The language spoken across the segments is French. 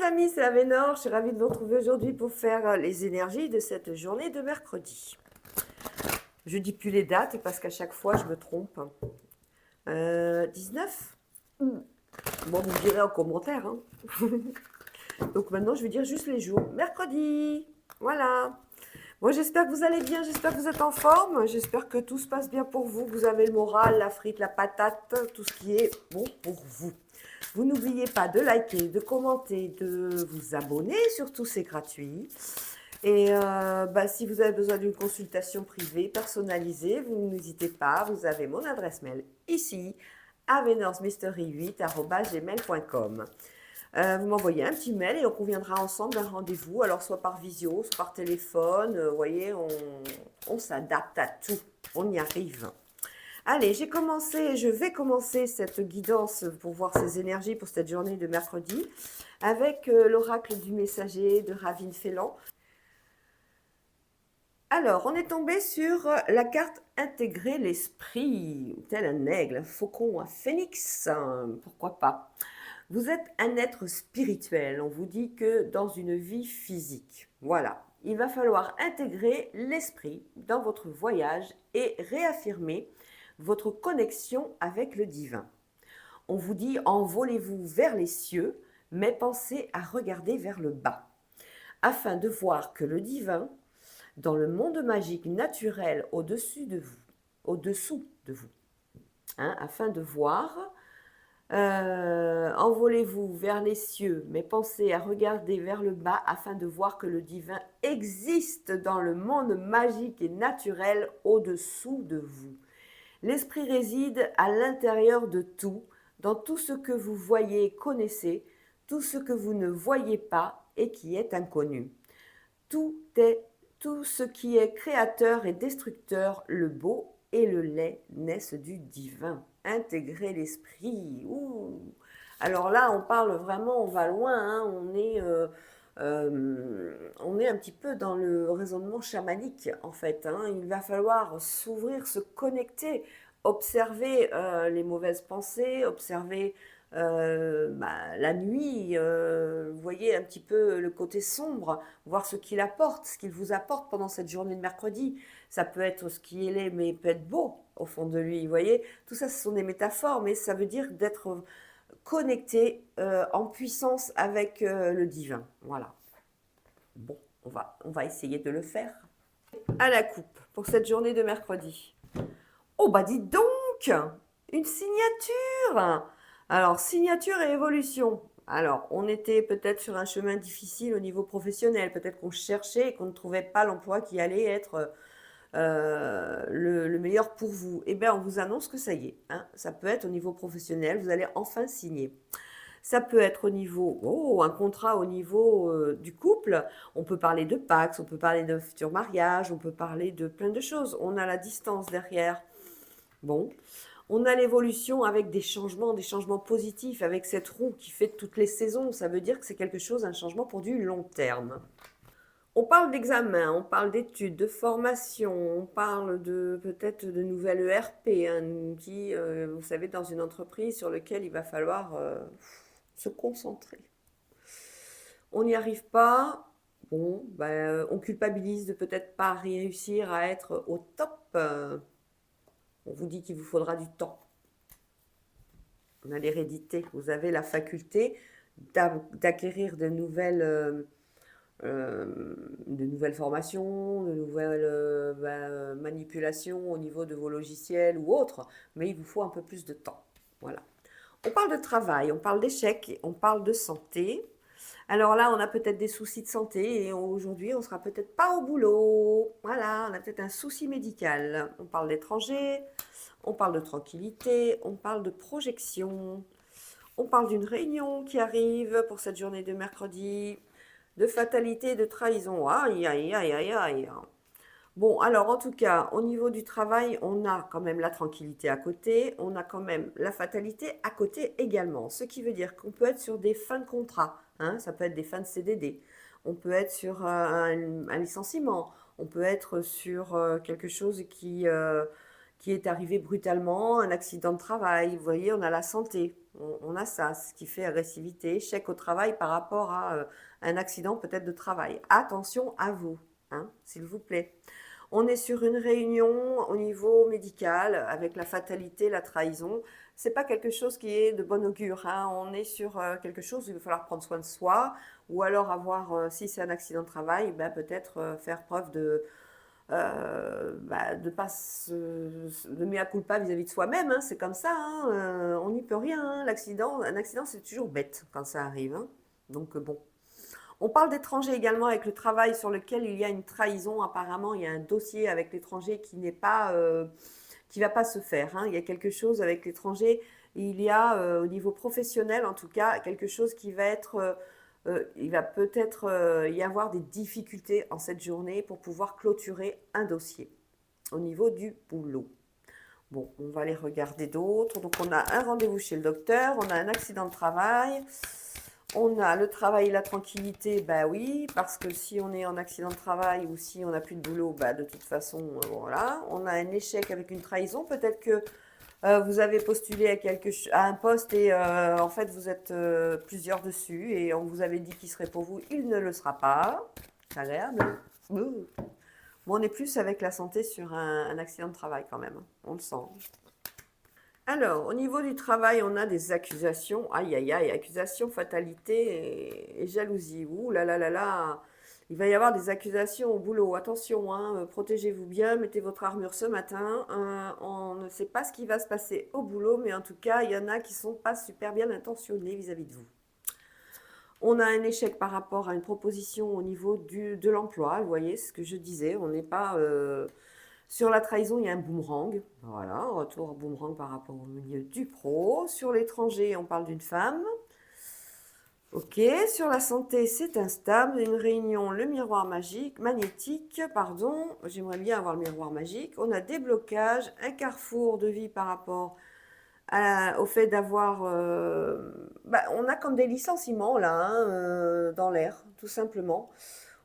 les amis, c'est Avénor. Je suis ravie de vous retrouver aujourd'hui pour faire les énergies de cette journée de mercredi. Je dis plus les dates parce qu'à chaque fois je me trompe. 19. Bon, vous me direz en commentaire. Hein. Donc maintenant, je vais dire juste les jours. Mercredi. Voilà. Moi, j'espère que vous allez bien, j'espère que vous êtes en forme, j'espère que tout se passe bien pour vous, que vous avez le moral, la frite, la patate, tout ce qui est bon pour vous. Vous n'oubliez pas de liker, de commenter, de vous abonner, surtout c'est gratuit. Et si vous avez besoin d'une consultation privée, personnalisée, vous n'hésitez pas, vous avez mon adresse mail ici, avenormystery8@gmail.com. Vous m'envoyez un petit mail et on conviendra ensemble d'un rendez-vous, alors soit par visio, soit par téléphone. Vous voyez, on s'adapte à tout, on y arrive. Allez, je vais commencer cette guidance pour voir ces énergies pour cette journée de mercredi avec l'oracle du messager de Ravine Félan. Alors, on est tombé sur la carte intégrer l'esprit, tel un aigle, un faucon, un phénix, pourquoi pas. Vous êtes un être spirituel, on vous dit que dans une vie physique. Voilà, il va falloir intégrer l'esprit dans votre voyage et réaffirmer votre connexion avec le divin. On vous dit envolez-vous vers les cieux, mais pensez à regarder vers le bas, afin de voir que le divin, dans le monde magique naturel au-dessous de vous, afin de voir. Envolez-vous vers les cieux, mais pensez à regarder vers le bas afin de voir que le divin existe dans le monde magique et naturel au-dessous de vous. L'esprit réside à l'intérieur de tout, dans tout ce que vous voyez et connaissez, tout ce que vous ne voyez pas et qui est inconnu. Tout ce qui est créateur et destructeur, le beau et le laid naissent du divin. Intégrer l'esprit. Alors là, on parle vraiment, on va loin, hein, on est un petit peu dans le raisonnement chamanique, en fait. Hein. Il va falloir s'ouvrir, se connecter, observer les mauvaises pensées, observer la nuit, vous voyez un petit peu le côté sombre, voir ce qu'il apporte, ce qu'il vous apporte pendant cette journée de mercredi. Ça peut être ce qui est laid, mais peut être beau au fond de lui, vous voyez. Tout ça, ce sont des métaphores, mais ça veut dire d'être connecté en puissance avec le divin. Voilà. Bon, on va essayer de le faire. À la coupe, pour cette journée de mercredi. Oh, bah dites donc, une signature. Alors, signature et évolution. Alors, on était peut-être sur un chemin difficile au niveau professionnel. Peut-être qu'on cherchait et qu'on ne trouvait pas l'emploi qui allait être le meilleur pour vous. Eh bien, on vous annonce que ça y est. Hein, ça peut être au niveau professionnel. Vous allez enfin signer. Ça peut être au niveau, un contrat au niveau du couple. On peut parler de Pax, on peut parler de futur mariage, on peut parler de plein de choses. On a la distance derrière. Bon, on a l'évolution avec des changements positifs, avec cette roue qui fait toutes les saisons. Ça veut dire que c'est quelque chose, un changement pour du long terme. On parle d'examen, on parle d'études, de formation, on parle de peut-être de nouvelles ERP, un outil, vous savez, dans une entreprise sur lequel il va falloir se concentrer. On n'y arrive pas, bon, on culpabilise de peut-être pas réussir à être au top. On vous dit qu'il vous faudra du temps. On a l'hérédité. Vous avez la faculté d'acquérir de nouvelles formations, de nouvelles manipulations au niveau de vos logiciels ou autres, mais il vous faut un peu plus de temps. Voilà. On parle de travail, on parle d'échecs, on parle de santé. Alors là, on a peut-être des soucis de santé et aujourd'hui, on ne sera peut-être pas au boulot. Voilà, on a peut-être un souci médical. On parle d'étrangers, on parle de tranquillité, on parle de projection, on parle d'une réunion qui arrive pour cette journée de mercredi, de fatalité, de trahison. Aïe, aïe, aïe, aïe, aïe. Bon, alors en tout cas, au niveau du travail, on a quand même la tranquillité à côté, on a quand même la fatalité à côté également. Ce qui veut dire qu'on peut être sur des fins de contrat, hein, ça peut être des fins de CDD, on peut être sur un licenciement, on peut être sur quelque chose qui est arrivé brutalement, un accident de travail, vous voyez, on a la santé. On a ça, ce qui fait agressivité, échec au travail par rapport à un accident peut-être de travail. Attention à vous, hein, s'il vous plaît. On est sur une réunion au niveau médical avec la fatalité, la trahison. C'est pas quelque chose qui est de bon augure, hein. On est sur quelque chose où il va falloir prendre soin de soi, ou alors avoir, si c'est un accident de travail, ben peut-être faire preuve de pas de mea culpa vis-à-vis de soi-même, hein. C'est comme ça, hein. On n'y peut rien, hein. Un accident, c'est toujours bête quand ça arrive, hein. Donc bon. On parle d'étrangers également avec le travail sur lequel il y a une trahison. Apparemment, il y a un dossier avec l'étranger qui n'est pas, qui va pas se faire, hein. Il y a quelque chose avec l'étranger. Il y a au niveau professionnel, en tout cas, quelque chose qui va être, il va peut-être y avoir des difficultés en cette journée pour pouvoir clôturer un dossier au niveau du boulot. Bon, on va les regarder d'autres. Donc, on a un rendez-vous chez le docteur, on a un accident de travail. On a le travail et la tranquillité, bah oui, parce que si on est en accident de travail ou si on n'a plus de boulot, bah de toute façon, voilà. On a un échec avec une trahison. Peut-être que vous avez postulé à un poste et en fait vous êtes plusieurs dessus et on vous avait dit qu'il serait pour vous, il ne le sera pas. Ça a l'air, mais... Bon, on est plus avec la santé sur un accident de travail quand même, hein. On le sent. Alors, au niveau du travail, on a des accusations. Aïe, aïe, aïe, accusations, fatalité et jalousie. Ouh là là là là. Il va y avoir des accusations au boulot. Attention, hein, protégez-vous bien, mettez votre armure ce matin. On ne sait pas ce qui va se passer au boulot, mais en tout cas, il y en a qui sont pas super bien intentionnés vis-à-vis de vous. On a un échec par rapport à une proposition au niveau de l'emploi. Vous voyez, c'est ce que je disais. On n'est pas... sur la trahison, il y a un boomerang. Voilà, un retour boomerang par rapport au milieu du pro. Sur l'étranger, on parle d'une femme. Ok, sur la santé, c'est instable. Une réunion, le miroir magnétique, pardon. J'aimerais bien avoir le miroir magique. On a des blocages, un carrefour de vie par rapport au fait d'avoir... on a comme des licenciements là, hein, dans l'air, tout simplement.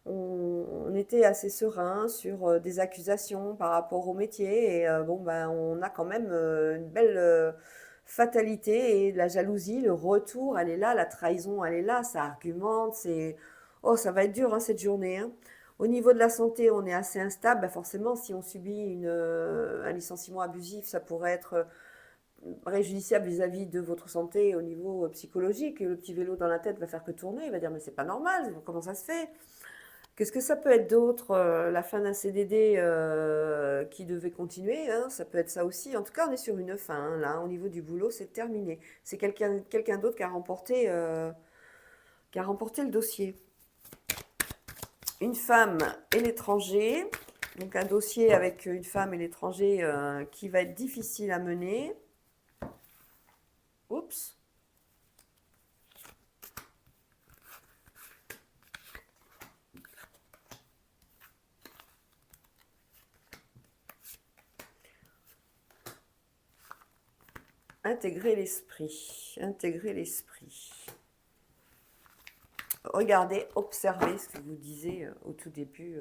On était assez serein sur des accusations par rapport au métier et bon ben on a quand même une belle fatalité et la jalousie, le retour, elle est là, la trahison, elle est là, ça argumente, c'est oh ça va être dur hein, cette journée, hein. Au niveau de la santé, on est assez instable. Ben, forcément, si on subit un licenciement abusif, ça pourrait être préjudiciable vis-à-vis de votre santé au niveau psychologique. Et le petit vélo dans la tête va faire que tourner. Il va dire mais c'est pas normal, comment ça se fait? Qu'est-ce que ça peut être d'autre? La fin d'un CDD qui devait continuer, hein, ça peut être ça aussi. En tout cas, on est sur une fin, hein, là, au niveau du boulot, c'est terminé. C'est quelqu'un d'autre qui a remporté le dossier. Une femme et l'étranger. Donc un dossier avec une femme et l'étranger qui va être difficile à mener. Oups. Intégrer l'esprit. Intégrer l'esprit. Regardez, observez ce que vous disiez au tout début.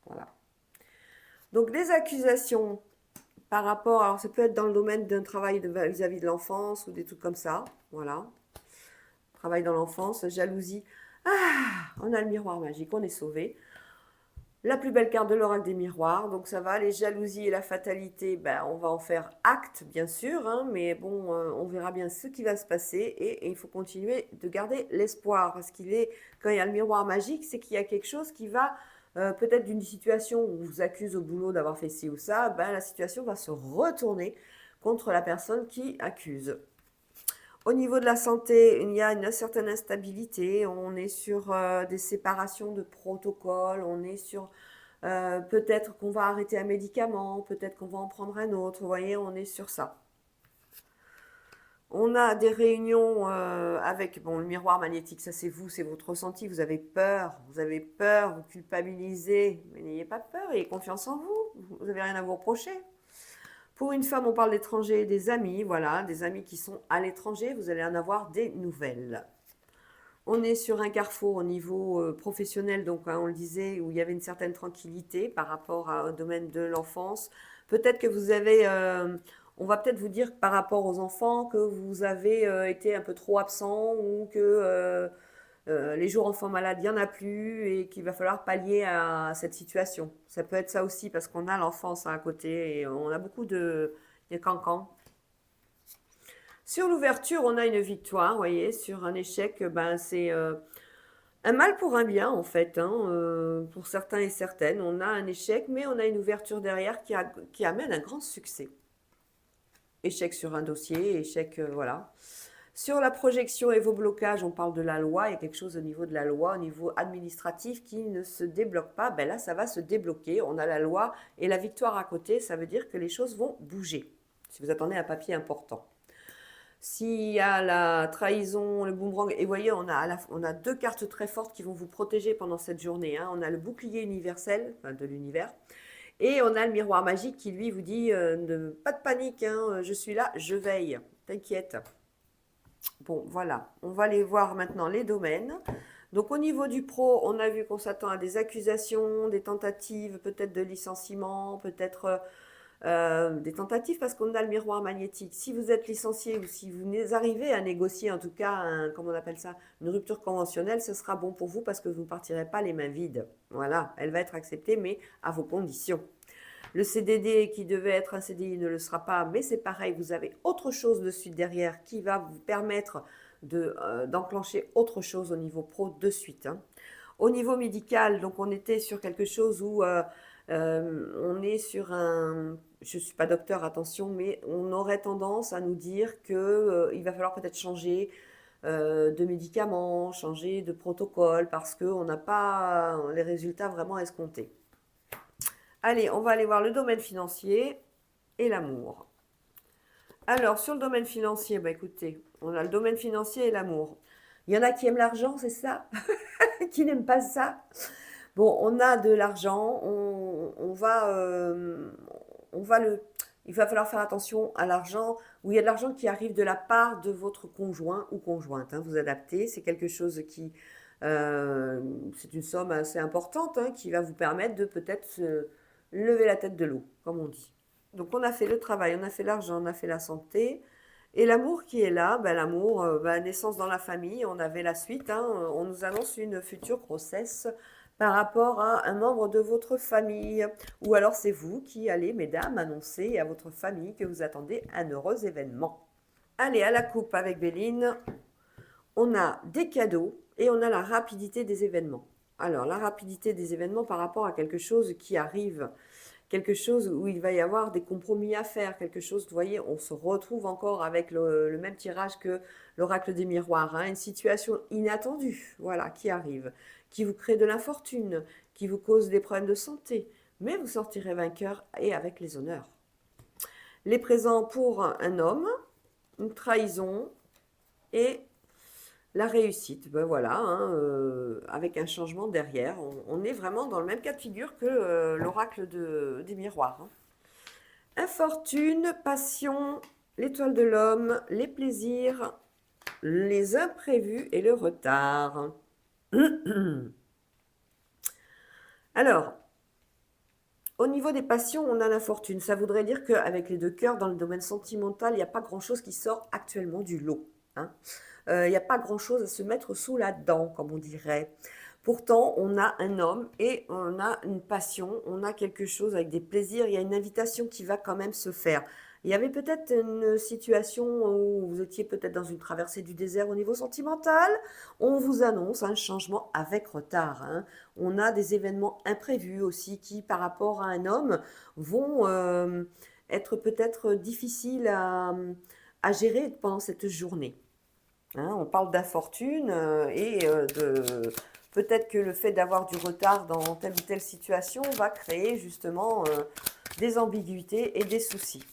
Voilà. Donc des accusations par rapport, alors ça peut être dans le domaine d'un travail vis-à-vis de l'enfance ou des trucs comme ça. Voilà. Travail dans l'enfance, jalousie. Ah, on a le miroir magique, on est sauvé. La plus belle carte de l'oracle des miroirs, donc ça va, les jalousies et la fatalité, ben, on va en faire acte, bien sûr, hein, mais bon, on verra bien ce qui va se passer et il faut continuer de garder l'espoir, parce quand il y a le miroir magique, c'est qu'il y a quelque chose qui va, peut-être d'une situation où on vous accuse au boulot d'avoir fait ci ou ça, ben, la situation va se retourner contre la personne qui accuse. Au niveau de la santé, il y a une certaine instabilité. On est sur des séparations de protocoles. On est sur peut-être qu'on va arrêter un médicament, peut-être qu'on va en prendre un autre. Vous voyez, on est sur ça. On a des réunions avec bon, le miroir magnétique, ça c'est vous, c'est votre ressenti. Vous avez peur, vous culpabilisez. Mais n'ayez pas peur, ayez confiance en vous. Vous n'avez rien à vous reprocher. Pour une femme, on parle d'étrangers, des amis, voilà, des amis qui sont à l'étranger, vous allez en avoir des nouvelles. On est sur un carrefour au niveau professionnel, donc hein, on le disait, où il y avait une certaine tranquillité par rapport au domaine de l'enfance. Peut-être que vous avez On va peut-être vous dire par rapport aux enfants que vous avez été un peu trop absent ou que les jours enfants malades, il n'y en a plus et qu'il va falloir pallier à cette situation. Ça peut être ça aussi parce qu'on a l'enfance à côté et on a beaucoup de cancans. Sur l'ouverture, on a une victoire, vous voyez. Sur un échec, ben, c'est un mal pour un bien, en fait, hein, pour certains et certaines. On a un échec, mais on a une ouverture derrière qui amène un grand succès. Échec sur un dossier, échec, voilà. Sur la projection et vos blocages, on parle de la loi. Il y a quelque chose au niveau de la loi, au niveau administratif qui ne se débloque pas. Ben là, ça va se débloquer. On a la loi et la victoire à côté. Ça veut dire que les choses vont bouger. Si vous attendez un papier important. S'il y a la trahison, le boomerang, et vous voyez, on a deux cartes très fortes qui vont vous protéger pendant cette journée, hein. On a le bouclier universel, enfin de l'univers, et on a le miroir magique qui lui vous dit pas de panique, hein, je suis là, je veille, t'inquiète. Bon, voilà, on va aller voir maintenant les domaines. Donc au niveau du pro, on a vu qu'on s'attend à des accusations, des tentatives, peut-être de licenciement, peut-être des tentatives parce qu'on a le miroir magnétique. Si vous êtes licencié ou si vous arrivez à négocier en tout cas, comment on appelle ça, une rupture conventionnelle, ce sera bon pour vous parce que vous ne partirez pas les mains vides. Voilà, elle va être acceptée mais à vos conditions. Le CDD qui devait être un CDI ne le sera pas, mais c'est pareil, vous avez autre chose de suite derrière qui va vous permettre d'enclencher autre chose au niveau pro de suite, hein. Au niveau médical, donc on était sur quelque chose où on est sur un... Je ne suis pas docteur, attention, mais on aurait tendance à nous dire qu'il va falloir peut-être changer de médicaments, changer de protocole, parce qu'on n'a pas les résultats vraiment escomptés. Allez, on va aller voir le domaine financier et l'amour. Alors, sur le domaine financier, bah écoutez, on a le domaine financier et l'amour. Il y en a qui aiment l'argent, c'est ça? Qui n'aiment pas ça? Bon, on a de l'argent, on va il va falloir faire attention à l'argent, où il y a de l'argent qui arrive de la part de votre conjoint ou conjointe, hein, vous adaptez, c'est quelque chose qui, euh, c'est une somme assez importante, hein, qui va vous permettre de peut-être se lever la tête de l'eau, comme on dit. Donc on a fait le travail, on a fait l'argent, on a fait la santé. Et l'amour qui est là, ben, l'amour, naissance dans la famille, on avait la suite, hein, on nous annonce une future grossesse par rapport à un membre de votre famille. Ou alors c'est vous qui allez, mesdames, annoncer à votre famille que vous attendez un heureux événement. Allez, à la coupe avec Béline, on a des cadeaux et on a la rapidité des événements. Alors, la rapidité des événements par rapport à quelque chose qui arrive, quelque chose où il va y avoir des compromis à faire, quelque chose, vous voyez, on se retrouve encore avec le même tirage que l'oracle des miroirs, hein, une situation inattendue, voilà, qui arrive, qui vous crée de l'infortune, qui vous cause des problèmes de santé, mais vous sortirez vainqueur et avec les honneurs. Les présents pour un homme, une trahison et la réussite, ben voilà, hein, avec un changement derrière. On est vraiment dans le même cas de figure que l'oracle des miroirs, hein. Infortune, passion, l'étoile de l'homme, les plaisirs, les imprévus et le retard. Alors, au niveau des passions, on a l'infortune. Ça voudrait dire qu'avec les deux cœurs, dans le domaine sentimental, il n'y a pas grand-chose qui sort actuellement du lot, hein. Il n'y a pas grand-chose à se mettre sous la dent, comme on dirait. Pourtant, on a un homme et on a une passion, on a quelque chose avec des plaisirs, il y a une invitation qui va quand même se faire. Il y avait peut-être une situation où vous étiez peut-être dans une traversée du désert au niveau sentimental. On vous annonce un changement avec retard, hein. On a des événements imprévus aussi qui, par rapport à un homme, vont être peut-être difficiles à gérer pendant cette journée, hein. On parle d'infortune et de peut-être que le fait d'avoir du retard dans telle ou telle situation va créer justement des ambiguïtés et des soucis.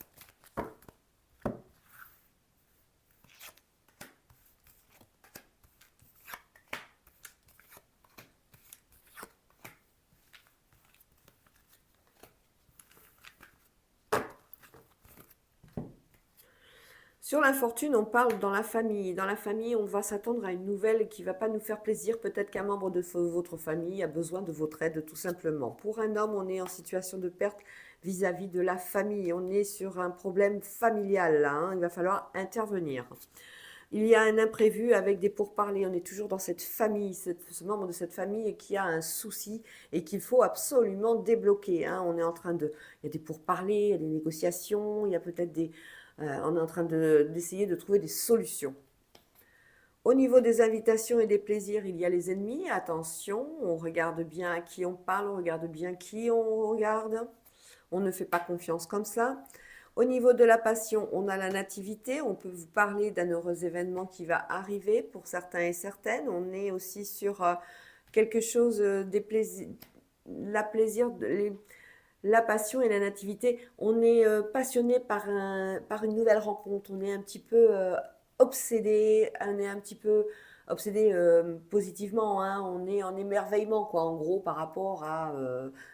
Sur l'infortune, on parle dans la famille. Dans la famille, on va s'attendre à une nouvelle qui va pas nous faire plaisir. Peut-être qu'un membre de votre famille a besoin de votre aide, tout simplement. Pour un homme, on est en situation de perte vis-à-vis de la famille. On est sur un problème familial, là, hein. Il va falloir intervenir. Il y a un imprévu avec des pourparlers. On est toujours dans cette famille, ce membre de cette famille qui a un souci et qu'il faut absolument débloquer, hein. On est en train de, il y a des pourparlers, il y a des négociations, il y a peut-être des, on est en train d'essayer de trouver des solutions. Au niveau des invitations et des plaisirs, il y a les ennemis. Attention, on regarde bien à qui on parle, on regarde bien qui on regarde. On ne fait pas confiance comme ça. Au niveau de la passion, on a la nativité. On peut vous parler d'un heureux événement qui va arriver pour certains et certaines. On est aussi sur quelque chose des plaisirs, la passion et la nativité. On est passionné par une nouvelle rencontre. On est un petit peu obsédé. On est un petit peu obsédé positivement, hein. On est en émerveillement, quoi, en gros, par rapport à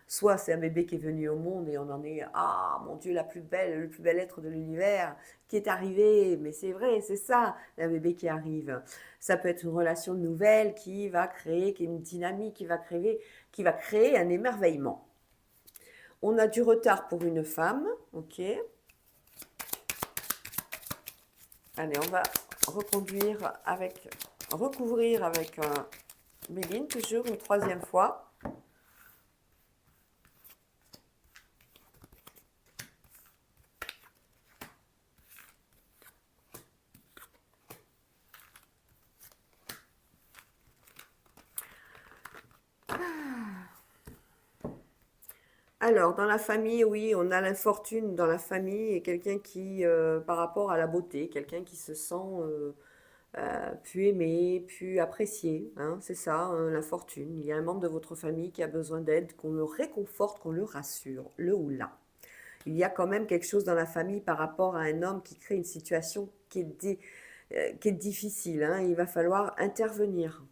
soit c'est un bébé qui est venu au monde et on en est, ah mon Dieu, la plus belle, le plus bel être de l'univers qui est arrivé. Mais c'est vrai, c'est ça, un bébé qui arrive. Ça peut être une relation nouvelle qui va créer, qui est une dynamique qui va créer un émerveillement. On a du retard pour une femme, ok. Allez, on va recouvrir avec Béline, toujours une troisième fois. Alors, dans la famille, oui, on a l'infortune dans la famille et quelqu'un qui, par rapport à la beauté, quelqu'un qui se sent plus aimé, plus apprécié, hein, c'est ça, hein, l'infortune. Il y a un membre de votre famille qui a besoin d'aide, qu'on le réconforte, qu'on le rassure, le ou la. Il y a quand même quelque chose dans la famille par rapport à un homme qui crée une situation qui est difficile, hein. Il va falloir intervenir.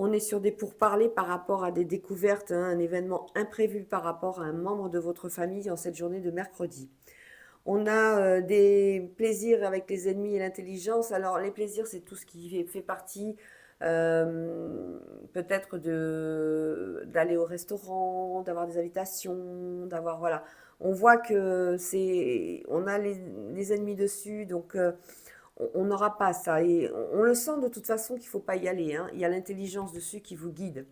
On est sur des pourparlers par rapport à des découvertes, hein, un événement imprévu par rapport à un membre de votre famille en cette journée de mercredi. On a des plaisirs avec les ennemis et l'intelligence. Alors les plaisirs, c'est tout ce qui fait partie peut-être d'aller au restaurant, d'avoir des invitations, d'avoir voilà. On voit que on a les ennemis dessus, donc on n'aura pas ça. Et on le sent de toute façon qu'il ne faut pas y aller, hein. Il y a l'intelligence dessus qui vous guide.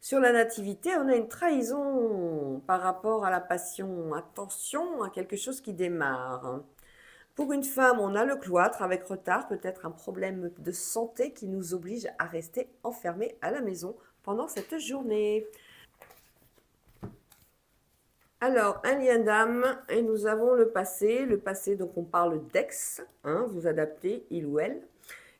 Sur la nativité, on a une trahison par rapport à la passion. Attention à quelque chose qui démarre. Pour une femme, on a le cloître avec retard, peut-être un problème de santé qui nous oblige à rester enfermés à la maison pendant cette journée. Alors, un lien d'âme, et nous avons le passé. Le passé, donc on parle d'ex, hein, vous adaptez, il ou elle.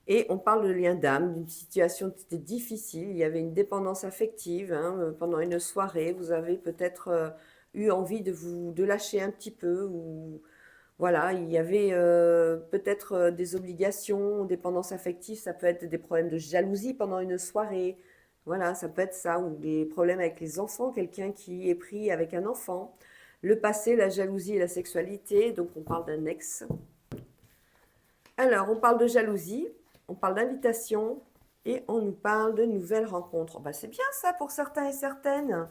Et on parle de lien d'âme, d'une situation qui était difficile. Il y avait une dépendance affective, hein, pendant une soirée. Vous avez peut-être eu envie de lâcher un petit peu. Ou voilà, il y avait peut-être des obligations, dépendance affective. Ça peut être des problèmes de jalousie pendant une soirée. Voilà, ça peut être ça. Ou des problèmes avec les enfants, quelqu'un qui est pris avec un enfant. Le passé, la jalousie et la sexualité. Donc on parle d'un ex. Alors, on parle de jalousie. On parle d'invitation et on nous parle de nouvelles rencontres. Bah, c'est bien ça pour certains et certaines.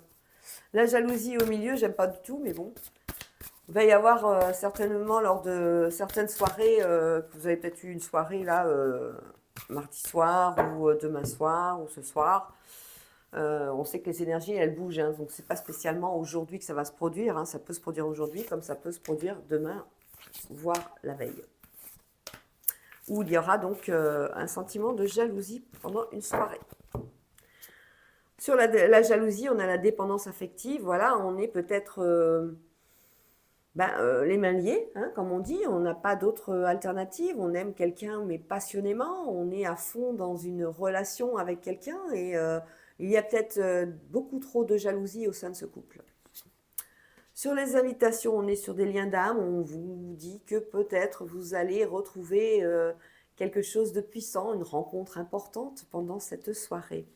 La jalousie au milieu, j'aime pas du tout, mais bon. Il va y avoir certainement lors de certaines soirées, que vous avez peut-être eu une soirée là, mardi soir ou demain soir ou ce soir. On sait que les énergies, elles bougent, hein, donc c'est pas spécialement aujourd'hui que ça va se produire, hein. Ça peut se produire aujourd'hui comme ça peut se produire demain, voire la veille. Où il y aura donc un sentiment de jalousie pendant une soirée. Sur la jalousie, on a la dépendance affective. Voilà, on est peut-être les mains liées, hein, comme on dit. On n'a pas d'autre alternative. On aime quelqu'un, mais passionnément. On est à fond dans une relation avec quelqu'un et il y a peut-être beaucoup trop de jalousie au sein de ce couple. Sur les invitations, on est sur des liens d'âme. On vous dit que peut-être vous allez retrouver quelque chose de puissant, une rencontre importante pendant cette soirée.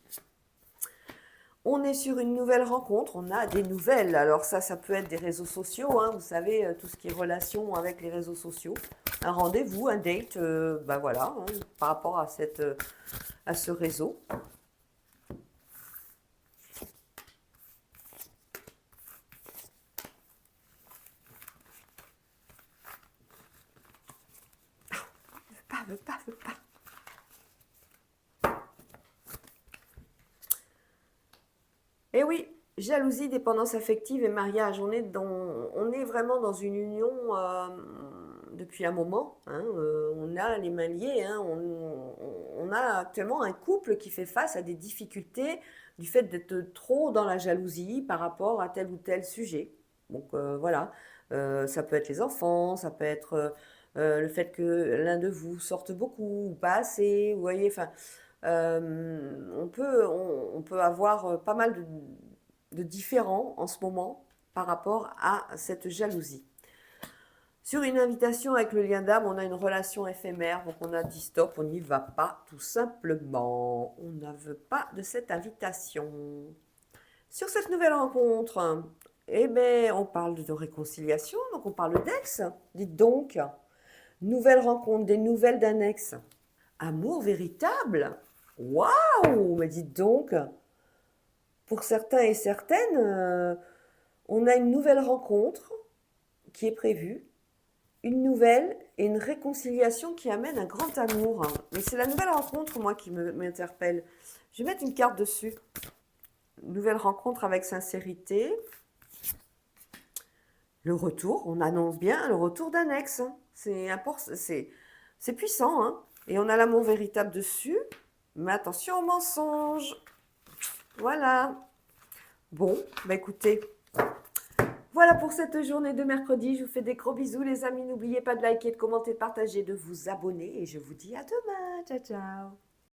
On est sur une nouvelle rencontre, on a des nouvelles. Alors ça peut être des réseaux sociaux, hein, vous savez, tout ce qui est relation avec les réseaux sociaux. un rendez-vous, un date, ben voilà, hein, par rapport à à ce réseau. Veut pas, veut pas. Eh oui, jalousie, dépendance affective et mariage. On est vraiment dans une union depuis un moment, hein, on a les mains liées, hein, on a actuellement un couple qui fait face à des difficultés du fait d'être trop dans la jalousie par rapport à tel ou tel sujet. Donc voilà. Ça peut être les enfants, ça peut être le fait que l'un de vous sorte beaucoup ou pas assez, vous voyez, enfin, on peut avoir pas mal de différents en ce moment par rapport à cette jalousie. Sur une invitation avec le lien d'âme, on a une relation éphémère, donc on a dit stop, on n'y va pas tout simplement. On ne veut pas de cette invitation. Sur cette nouvelle rencontre, eh ben, on parle de réconciliation, donc on parle d'ex. Dites donc, nouvelle rencontre, des nouvelles d'un ex. Amour véritable. Waouh, mais dites donc, pour certains et certaines, on a une nouvelle rencontre qui est prévue, une nouvelle et une réconciliation qui amène un grand amour. Mais c'est la nouvelle rencontre, moi, qui m'interpelle. Je vais mettre une carte dessus. Nouvelle rencontre avec sincérité. Le retour, on annonce bien le retour d'un ex. C'est puissant, hein. Et on a l'amour véritable dessus. Mais attention aux mensonges. Voilà. Bon, bah écoutez, voilà pour cette journée de mercredi. Je vous fais des gros bisous, les amis. N'oubliez pas de liker, de commenter, de partager, de vous abonner. Et je vous dis à demain. Ciao, ciao.